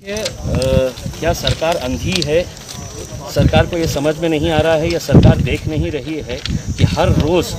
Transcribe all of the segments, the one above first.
क्या सरकार अंधी है? सरकार को ये समझ में नहीं आ रहा है या सरकार देख नहीं रही है कि हर रोज़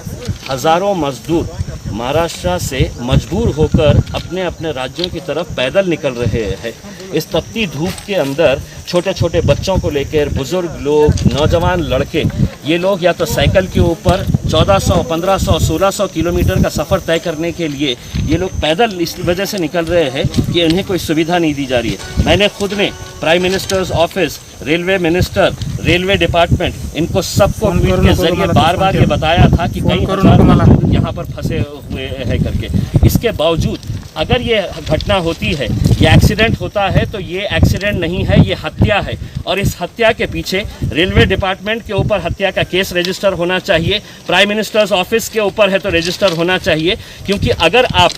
हज़ारों मजदूर महाराष्ट्र से मजबूर होकर अपने अपने राज्यों की तरफ पैदल निकल रहे हैं। इस तपती धूप के अंदर छोटे छोटे बच्चों को लेकर बुज़ुर्ग लोग, नौजवान लड़के, ये लोग या तो साइकिल के ऊपर 1400, 1500, 1600 किलोमीटर का सफ़र तय करने के लिए ये लोग पैदल इस वजह से निकल रहे हैं कि उन्हें कोई सुविधा नहीं दी जा रही है। मैंने खुद ने prime minister's office, railway minister, railway department, इनको सबको ट्वीट के जरिए बार बार ये बताया था कि कई हजार यहाँ पर फंसे हुए हैं करके। इसके बावजूद अगर ये घटना होती है, ये एक्सीडेंट होता है, तो ये एक्सीडेंट नहीं है, ये हत्या है। और इस हत्या के पीछे रेलवे डिपार्टमेंट के ऊपर हत्या का केस रजिस्टर होना चाहिए, प्राइम मिनिस्टर्स ऑफिस के ऊपर है तो रजिस्टर होना चाहिए। क्योंकि अगर आप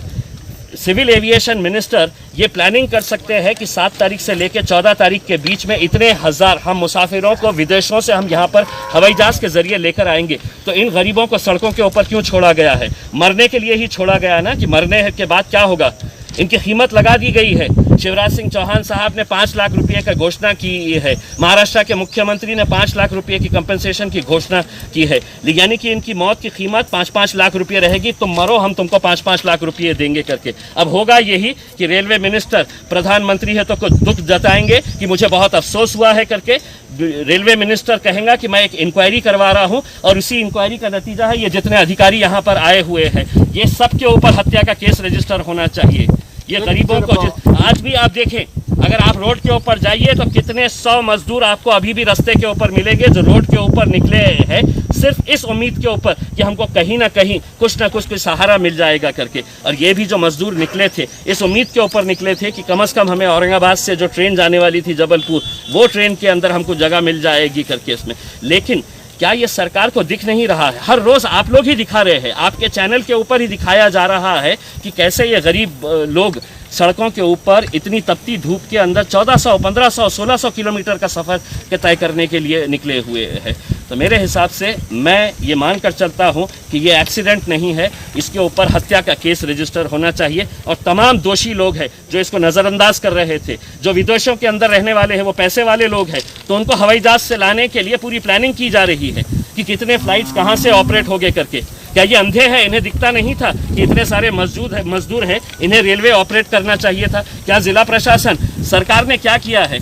सिविल एविएशन मिनिस्टर ये प्लानिंग कर सकते हैं कि 7 तारीख से लेकर 14 तारीख के बीच में इतने हज़ार हम मुसाफिरों को विदेशों से हम यहाँ पर हवाई जहाज़ के ज़रिए लेकर आएंगे, तो इन गरीबों को सड़कों के ऊपर क्यों छोड़ा गया है? मरने के लिए ही छोड़ा गया ना, कि मरने के बाद क्या होगा? इनकी कीमत लगा दी गई है। शिवराज सिंह चौहान साहब ने 5 लाख रुपये का घोषणा की है, महाराष्ट्र के मुख्यमंत्री ने 5 लाख रुपये की कंपनसेशन की घोषणा की है, यानी कि इनकी मौत की कीमत 5-5 लाख रुपये रहेगी। तुम मरो, हम तुमको 5-5 लाख रुपये देंगे करके। अब होगा यही कि रेलवे मिनिस्टर, प्रधानमंत्री है तो कुछ दुख जताएंगे कि मुझे बहुत अफसोस हुआ है करके। रेलवे मिनिस्टर कहेगा कि मैं एक इंक्वायरी करवा रहा हूं, और उसी इंक्वायरी का नतीजा है ये जितने अधिकारी यहाँ पर आए हुए हैं, ये सब के ऊपर हत्या का केस रजिस्टर होना चाहिए। ये गरीबों को आज भी आप देखें, अगर आप रोड के ऊपर जाइए तो कितने 100 मजदूर आपको अभी भी रास्ते के ऊपर मिलेंगे जो रोड के ऊपर निकले हैं सिर्फ इस उम्मीद के ऊपर कि हमको कहीं ना कहीं कुछ ना कुछ सहारा मिल जाएगा करके। और ये भी जो मजदूर निकले थे इस उम्मीद के ऊपर निकले थे कि कम से कम हमें औरंगाबाद से जो ट्रेन जाने वाली थी जबलपुर, वो ट्रेन के अंदर हमको जगह मिल जाएगी करके इसमें। लेकिन क्या ये सरकार को दिख नहीं रहा है? हर रोज़ आप लोग ही दिखा रहे हैं, आपके चैनल के ऊपर ही दिखाया जा रहा है कि कैसे ये गरीब लोग सड़कों के ऊपर इतनी तपती धूप के अंदर 1400, 1500, 1600 किलोमीटर का सफ़र के तय करने के लिए निकले हुए हैं। तो मेरे हिसाब से मैं ये मानकर चलता हूँ कि ये एक्सीडेंट नहीं है, इसके ऊपर हत्या का केस रजिस्टर होना चाहिए। और तमाम दोषी लोग हैं जो इसको नज़रअंदाज कर रहे थे, जो विदेशों के अंदर रहने वाले हैं, वो पैसे वाले लोग हैं, तो उनको हवाई जहाज़ से लाने के लिए पूरी प्लानिंग की जा रही है कि कितने फ़्लाइट्स कहाँ से ऑपरेट होंगे करके। क्या ये अंधे हैं? इन्हें दिखता नहीं था कि इतने सारे मजदूर हैं, इन्हें रेलवे ऑपरेट करना चाहिए था? क्या ज़िला प्रशासन, सरकार ने क्या किया है?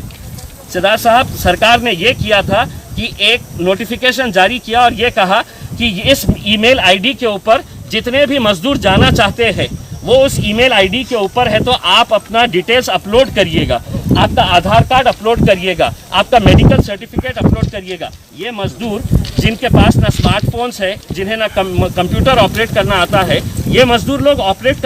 सिद्धार्थ साहब, सरकार ने ये किया था कि एक नोटिफिकेशन जारी किया और ये कहा कि इस ईमेल आईडी के ऊपर जितने भी मजदूर जाना चाहते हैं वो उस ईमेल आईडी के ऊपर है, तो आप अपना डिटेल्स अपलोड करिएगा, आपका आधार कार्ड अपलोड करिएगा, आपका मेडिकल सर्टिफिकेट अपलोड करिएगा। ये मजदूर जिनके पास ना स्मार्टफोन्स है, जिन्हें ना कंप्यूटर ऑपरेट करना आता है, ये मजदूर लोग ऑपरेट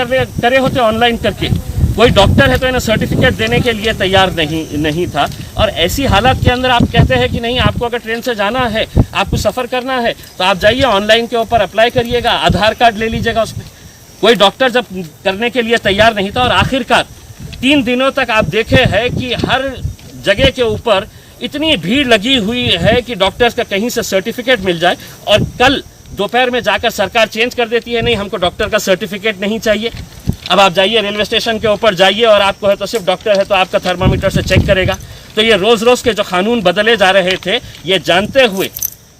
करे होते ऑनलाइन करके। कोई डॉक्टर है तो इन्हें सर्टिफिकेट देने के लिए तैयार नहीं था। और ऐसी हालत के अंदर आप कहते हैं कि नहीं, आपको अगर ट्रेन से जाना है, आपको सफ़र करना है, तो आप जाइए ऑनलाइन के ऊपर अप्लाई करिएगा, आधार कार्ड ले लीजिएगा उसमें। कोई डॉक्टर जब करने के लिए तैयार नहीं था, और आखिरकार 3 दिनों तक आप देखे हैं कि हर जगह के ऊपर इतनी भीड़ लगी हुई है कि डॉक्टर्स का कहीं से सर्टिफिकेट मिल जाए, और कल दोपहर में जाकर सरकार चेंज कर देती है, नहीं हमको डॉक्टर का सर्टिफिकेट नहीं चाहिए। अब आप जाइए रेलवे स्टेशन के ऊपर जाइए, और आपको है तो सिर्फ डॉक्टर है तो आपका थर्मामीटर से चेक करेगा। तो ये रोज़ रोज़ के जो कानून बदले जा रहे थे, ये जानते हुए,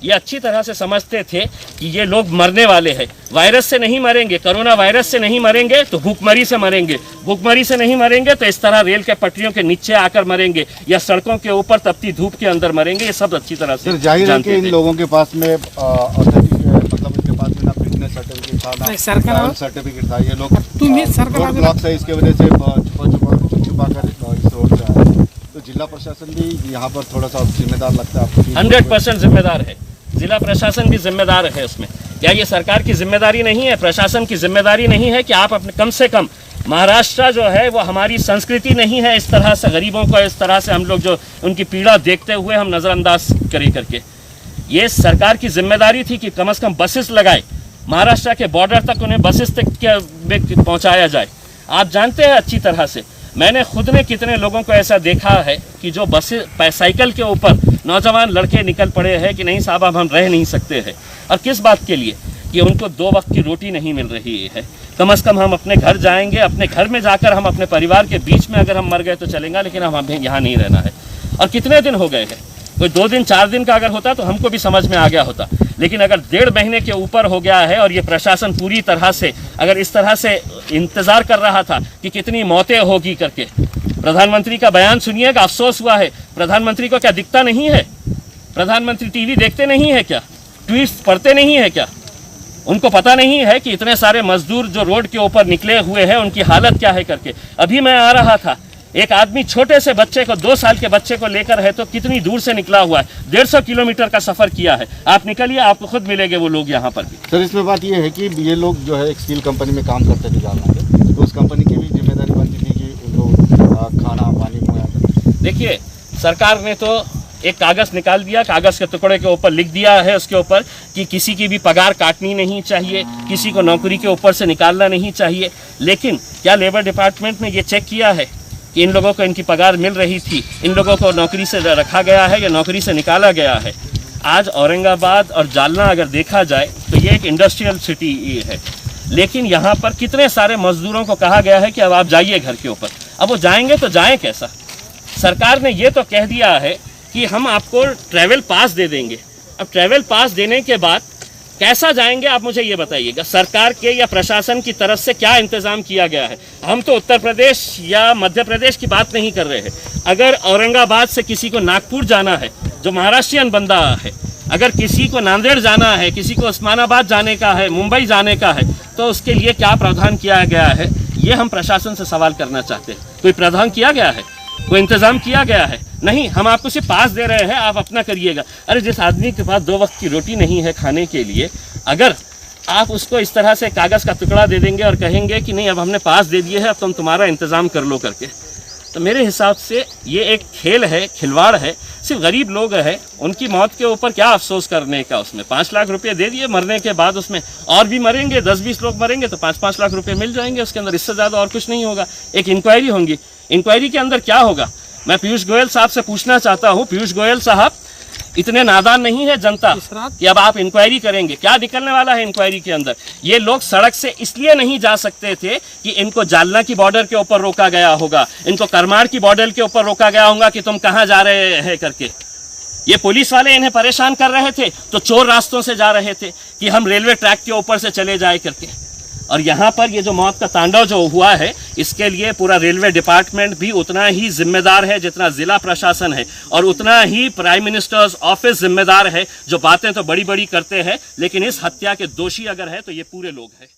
ये अच्छी तरह से समझते थे कि ये लोग मरने वाले हैं। वायरस से नहीं मरेंगे, कोरोना वायरस से नहीं मरेंगे तो भूखमरी से मरेंगे, भूखमरी से नहीं मरेंगे तो इस तरह रेल के पटरियों के नीचे आकर मरेंगे, या सड़कों के ऊपर तपती धूप के अंदर मरेंगे। ये सब अच्छी तरह से जाहिर है कि इन लोगों के पास में मतलब इनके पास में ना फिटनेस सर्टिफिकेट था, ना सर्टिफिकेट था। ये लोग रोड ब्लॉक से इसके वजह से छुपा कर इस रोड से आए। तो जिला प्रशासन भी यहाँ पर थोड़ा सा जिम्मेदार लगता है आपको? 100% जिम्मेदार है, जिला प्रशासन भी जिम्मेदार है उसमें। क्या ये सरकार की जिम्मेदारी नहीं है, प्रशासन की जिम्मेदारी नहीं है कि आप अपने कम से कम, महाराष्ट्र जो है वो हमारी संस्कृति नहीं है इस तरह से गरीबों को, इस तरह से हम लोग जो उनकी पीड़ा देखते हुए हम नज़रअंदाज करें करके। ये सरकार की जिम्मेदारी थी कि कम से कम बसेस लगाए, महाराष्ट्र के बॉर्डर तक उन्हें बसेस तक पहुँचाया जाए। आप जानते हैं अच्छी तरह से, मैंने खुद ने कितने लोगों को ऐसा देखा है कि जो बसें साइकिल के ऊपर नौजवान लड़के निकल पड़े हैं कि नहीं साहब अब हम रह नहीं सकते हैं। और किस बात के लिए? कि उनको 2 वक्त की रोटी नहीं मिल रही है। कम से कम हम अपने घर जाएंगे, अपने घर में जाकर हम अपने परिवार के बीच में अगर हम मर गए तो चलेगा, लेकिन हमें यहाँ नहीं रहना है। और कितने दिन हो गए हैं, कोई 2 दिन 4 दिन का अगर होता तो हमको भी समझ में आ गया होता, लेकिन अगर 1.5 महीने के ऊपर हो गया है और ये प्रशासन पूरी तरह से अगर इस तरह से इंतज़ार कर रहा था कि कितनी मौतें होगी करके। प्रधानमंत्री का बयान सुनिएगा, अफसोस हुआ है। प्रधानमंत्री को क्या दिखता नहीं है? प्रधानमंत्री टीवी देखते नहीं है क्या? ट्वीट्स पढ़ते नहीं है क्या? उनको पता नहीं है कि इतने सारे मजदूर जो रोड के ऊपर निकले हुए हैं उनकी हालत क्या है करके। अभी मैं आ रहा था, एक आदमी छोटे से बच्चे को, 2 साल के बच्चे को लेकर है तो कितनी दूर से निकला हुआ है, 150 किलोमीटर का सफ़र किया है। आप निकलिए, आपको खुद मिलेंगे वो लोग यहाँ पर भी। सर, इसमें बात ये है कि ये लोग जो है एक स्टील कंपनी में काम करते थे जालना के, तो उस कंपनी की भी जिम्मेदारी बनती थी कि उनको खाना पानी मुहैया करना। देखिए, सरकार ने तो एक कागज़ निकाल दिया, कागज़ के टुकड़े के ऊपर लिख दिया है उसके ऊपर कि किसी की भी पगार काटनी नहीं चाहिए, किसी को नौकरी के ऊपर से निकालना नहीं चाहिए। लेकिन क्या लेबर डिपार्टमेंट ने ये चेक किया है कि इन लोगों को इनकी पगार मिल रही थी, इन लोगों को नौकरी से रखा गया है या नौकरी से निकाला गया है? आज औरंगाबाद और जालना अगर देखा जाए तो ये एक इंडस्ट्रियल सिटी है, लेकिन यहाँ पर कितने सारे मजदूरों को कहा गया है कि अब आप जाइए घर के ऊपर। अब वो जाएंगे तो जाएं कैसा? सरकार ने ये तो कह दिया है कि हम आपको ट्रैवल पास दे देंगे। अब ट्रैवल पास देने के बाद कैसा जाएंगे आप मुझे ये बताइएगा। सरकार के या प्रशासन की तरफ से क्या इंतज़ाम किया गया है? हम तो उत्तर प्रदेश या मध्य प्रदेश की बात नहीं कर रहे हैं। अगर औरंगाबाद से किसी को नागपुर जाना है, जो महाराष्ट्रियन बंदा है, अगर किसी को नांदेड़ जाना है, किसी को उस्मानाबाद जाने का है, मुंबई जाने का है, तो उसके लिए क्या प्रावधान किया गया है? ये हम प्रशासन से सवाल करना चाहते हैं। कोई प्रावधान किया गया है? कोई इंतज़ाम किया गया है? नहीं, हम आपको सिर्फ पास दे रहे हैं, आप अपना करिएगा। अरे जिस आदमी के पास 2 वक्त की रोटी नहीं है खाने के लिए, अगर आप उसको इस तरह से कागज़ का टुकड़ा दे देंगे और कहेंगे कि नहीं अब हमने पास दे दिए है, अब तुम तुम्हारा इंतज़ाम कर लो करके, तो मेरे हिसाब से ये एक खेल है, खिलवाड़ है। सिर्फ गरीब लोग हैं, उनकी मौत के ऊपर क्या अफसोस करने का? उसमें 5 लाख रुपये दे दिए, मरने के बाद उसमें और भी मरेंगे, 10-20 लोग मरेंगे तो 5-5 लाख रुपये मिल जाएंगे उसके अंदर। इससे ज़्यादा और कुछ नहीं होगा। एक इंक्वायरी होगी, इंक्वायरी के अंदर क्या होगा? मैं पीयूष गोयल साहब से पूछना चाहता हूँ, पीयूष गोयल साहब, इतने नादान नहीं है जनता कि अब आप इंक्वायरी करेंगे? क्या निकलने वाला है इंक्वायरी के अंदर? ये लोग सड़क से इसलिए नहीं जा सकते थे कि इनको जालना की बॉर्डर के ऊपर रोका गया होगा, इनको करमार की बॉर्डर के ऊपर रोका गया होगा कि तुम कहाँ जा रहे हैं करके। ये पुलिस वाले इन्हें परेशान कर रहे थे तो चोर रास्तों से जा रहे थे कि हम रेलवे ट्रैक के ऊपर से चले जाए करके। और यहाँ पर ये जो मौत का तांडव जो हुआ है, इसके लिए पूरा रेलवे डिपार्टमेंट भी उतना ही जिम्मेदार है जितना जिला प्रशासन है, और उतना ही प्राइम मिनिस्टर्स ऑफिस जिम्मेदार है। जो बातें तो बड़ी बड़ी करते हैं, लेकिन इस हत्या के दोषी अगर है तो ये पूरे लोग हैं।